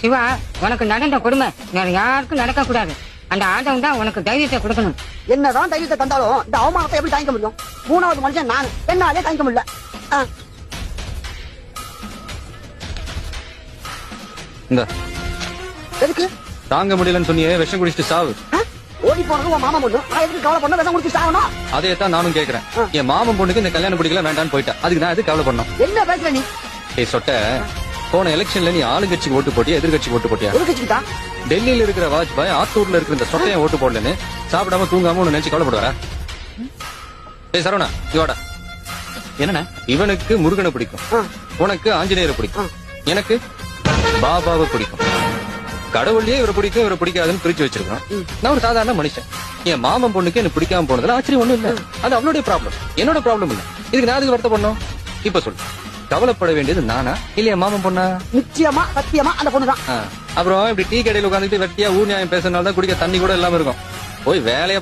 சிவா, உனக்கு நடந்த கொடுமை வேற யாருக்கும் நடக்க கூடாது. அந்த ஆண்டவன் தான் உனக்கு தைரியத்தை கொடுக்கணும். என்னதான் தைரியத்தை தந்தாலும் இந்த அவமானத்தை எப்படி தாங்கிக்க முடியும்? மூணாவது மனுஷன் நான், என்னாலே தாங்கிக்க முடியல. இந்த எதுக்கு தாங்க முடியலன்னு சொன்னியே, விஷம் குடிச்சிட்டு சாவு. ஓடி போனது உன் மாமா பொண்ணு, நான் எதுக்கு கவலை பண்ண? விஷம் குடிச்சு சாகணும்? அதே தான் நானும் கேக்குறேன். என் மாமன் பொண்ணுக்கு இந்த கல்யாணம் பிடிக்கல, வேண்டான்னு போயிட்டா. அதுக்கு நான் எதுக்கு கவலை பண்ணோம்? என்ன பேசுற நீ? ஏய் சொட்ட, போன எலெக்ஷன்ல நீ ஆளுங்கட்சிக்கு ஓட்டு போட்டியா, எதிர்கட்சிக்கு ஓட்டு போட்டியா? எதுக்குச்சுக்கிட்டா? டெல்லியில இருக்கிற வாஜ்பாய் ஆத்தூர்ல இருக்கிற இந்த சொட்டையன் ஓட்டு போடலன்னு சாப்பிடாம தூங்காம ஒண்ணு நினைச்சு கவலைப்படுவாரா? ஏய் சரவணா, இவாடா. என்னண்ணா? இவனுக்கு முருகனை பிடிக்கும், உனக்கு ஆஞ்சநேயரை பிடிக்கும், எனக்கு பாபாவை பிடிக்கும். கடவுள்லயே இவரை பிடிக்கும் இவரை பிடிக்காதுன்னு பிரிச்சு வச்சிருக்கோம். நான் ஒரு சாதாரண மனுஷன். என் மாமன் பொண்ணுக்கு எனக்கு பிடிக்காம போனதுல ஆச்சரியம் ஒண்ணும் இல்ல. அது அவளுடைய ப்ராப்ளம், என்னோட ப்ராப்ளம் இல்ல. இதுக்கு நான் அதுக்கு வருத்த பண்ணோம்? இப்ப சொல்லு, கவலைப்பட வேண்டியது நானா இல்ல என் மாமன் பொண்ணா? நிச்சயமா சத்தியமா அந்த பொண்ணுதான். அப்புறம் இப்படி டீ கடையில் உட்காந்துட்டு வெட்டியா ஊர் நியாயம் பேசுறதுனால தான் குடிக்க தண்ணி கூட இல்லாம இருக்கும். போய் வேலைய